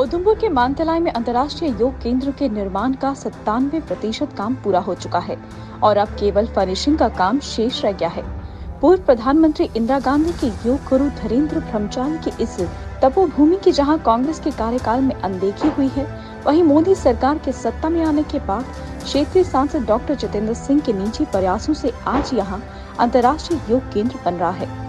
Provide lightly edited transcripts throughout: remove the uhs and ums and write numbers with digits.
उधमपुर के मानतलाई में अंतर्राष्ट्रीय योग केंद्र के निर्माण का 97% काम पूरा हो चुका है और अब केवल फर्निशिंग का काम शेष रह गया है। पूर्व प्रधानमंत्री इंदिरा गांधी के योग गुरु धीरेन्द्र ब्रह्मचारी की इस तपोभूमि की जहां कांग्रेस के कार्यकाल में अनदेखी हुई है, वहीं मोदी सरकार के सत्ता में आने के बाद क्षेत्रीय सांसद डॉक्टर जितेंद्र सिंह के निजी प्रयासों से आज यहां अंतर्राष्ट्रीय योग केंद्र बन रहा है।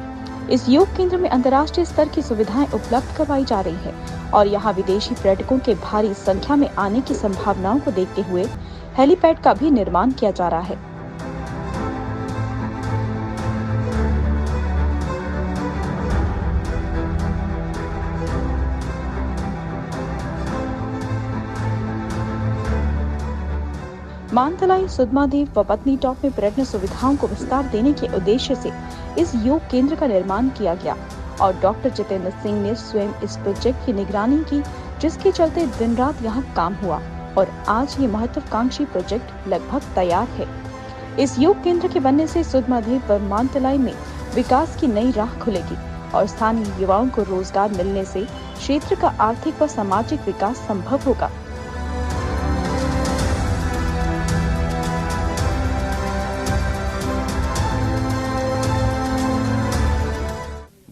इस योग केंद्र में अंतर्राष्ट्रीय स्तर की सुविधाएं उपलब्ध करवाई जा रही है और यहां विदेशी पर्यटकों के भारी संख्या में आने की संभावनाओं को देखते हुए हेलीपैड का भी निर्माण किया जा रहा है। मानतलाई, सुधमादेव व पत्नी टॉप में पर्यटन सुविधाओं को विस्तार देने के उद्देश्य से इस योग केंद्र का निर्माण किया गया और डॉक्टर जितेंद्र सिंह ने स्वयं इस प्रोजेक्ट की निगरानी की, जिसके चलते दिन रात यहां काम हुआ और आज ये महत्वाकांक्षी प्रोजेक्ट लगभग तैयार है। इस योग केंद्र के बनने से सुधमादेव व मानतलाई में विकास की नई राह खुलेगी और स्थानीय युवाओं को रोजगार मिलने से क्षेत्र का आर्थिक व सामाजिक विकास संभव होगा।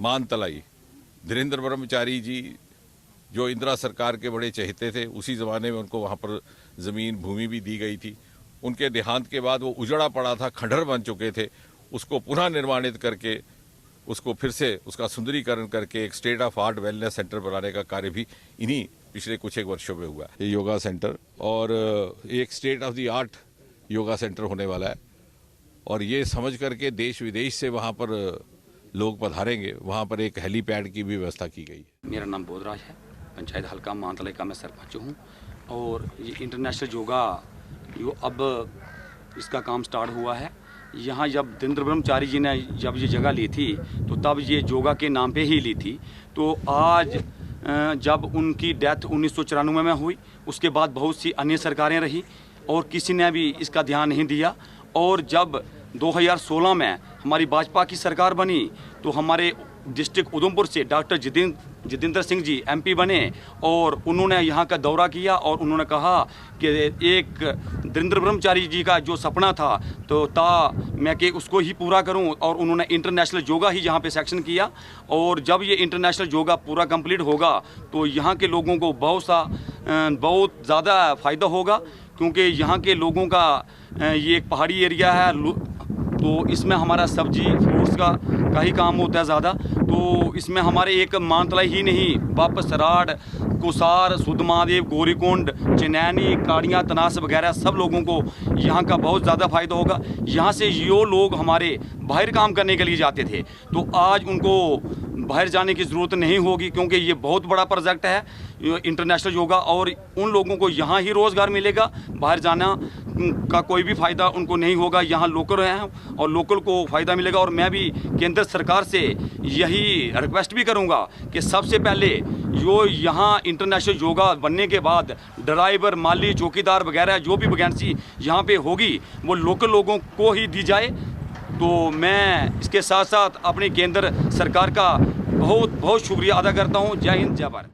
मानतलाई धीरेन्द्र ब्रह्मचारी जी जो इंदिरा सरकार के बड़े चहेते थे, उसी ज़माने में उनको वहाँ पर ज़मीन भूमि भी दी गई थी। उनके देहांत के बाद वो उजड़ा पड़ा था, खंडहर बन चुके थे, उसको पुनः निर्माणित करके उसको फिर से उसका सुंदरीकरण करके एक state of art wellness centre बनाने का कार्य भी इन्हीं पिछले कुछ एक वर्षों में हुआ है। योगा सेंटर और एक state of the art yoga centre होने वाला है और ये समझ करके देश विदेश से वहाँ पर लोग पधारेंगे। वहाँ पर एक हेलीपैड की भी व्यवस्था की गई है। मेरा नाम बोधराज है, पंचायत हल्का मानतलाई का मैं सरपंच हूँ और ये इंटरनेशनल योगा अब इसका काम स्टार्ट हुआ है। यहाँ जब धीरेन्द्र ब्रह्मचारी जी ने जब ये जगह ली थी तो तब ये योगा के नाम पे ही ली थी। तो आज जब उनकी डेथ 1994 में हुई, उसके बाद बहुत सी अन्य सरकारें रही और किसी ने भी इसका ध्यान नहीं दिया और जब 2016 में हमारी भाजपा की सरकार बनी तो हमारे डिस्ट्रिक्ट उधमपुर से डॉक्टर जितेंद्र सिंह जी एमपी बने और उन्होंने यहाँ का दौरा किया और उन्होंने कहा कि एक धीरेन्द्र ब्रह्मचारी जी का जो सपना था तो मैं कि उसको ही पूरा करूं और उन्होंने इंटरनेशनल योगा ही यहाँ पे सेक्शन किया और जब ये इंटरनेशनल योगा पूरा कंप्लीट होगा तो यहाँ के लोगों को बहुत ज़्यादा फ़ायदा होगा, क्योंकि यहाँ के लोगों का ये एक पहाड़ी एरिया है तो इसमें हमारा सब्जी फ्रूट्स का ही काम होता है ज़्यादा। तो इसमें हमारे एक मानतलाई ही नहीं, वापस सराड़, कुसार, सुधमादेव, गौरीकुंड, चिनैनी, काड़ियाँ, तनास वगैरह सब लोगों को यहाँ का बहुत ज़्यादा फ़ायदा होगा। यहाँ से जो लोग हमारे बाहर काम करने के लिए जाते थे तो आज उनको बाहर जाने की ज़रूरत नहीं होगी, क्योंकि ये बहुत बड़ा प्रोजेक्ट है इंटरनेशनल योगा और उन लोगों को यहाँ ही रोज़गार मिलेगा। बाहर जाना का कोई भी फ़ायदा उनको नहीं होगा, यहाँ लोकल हैं और लोकल को फ़ायदा मिलेगा। और मैं भी केंद्र सरकार से यही रिक्वेस्ट भी करूँगा कि सबसे पहले जो यहाँ इंटरनेशनल योगा बनने के बाद ड्राइवर, माली, चौकीदार वगैरह जो भी वैकेंसी यहाँ पे होगी वो लोकल लोगों को ही दी जाए। तो मैं इसके साथ साथ अपनी केंद्र सरकार का बहुत बहुत शुक्रिया अदा करता हूँ। जय हिंद, जय भारत।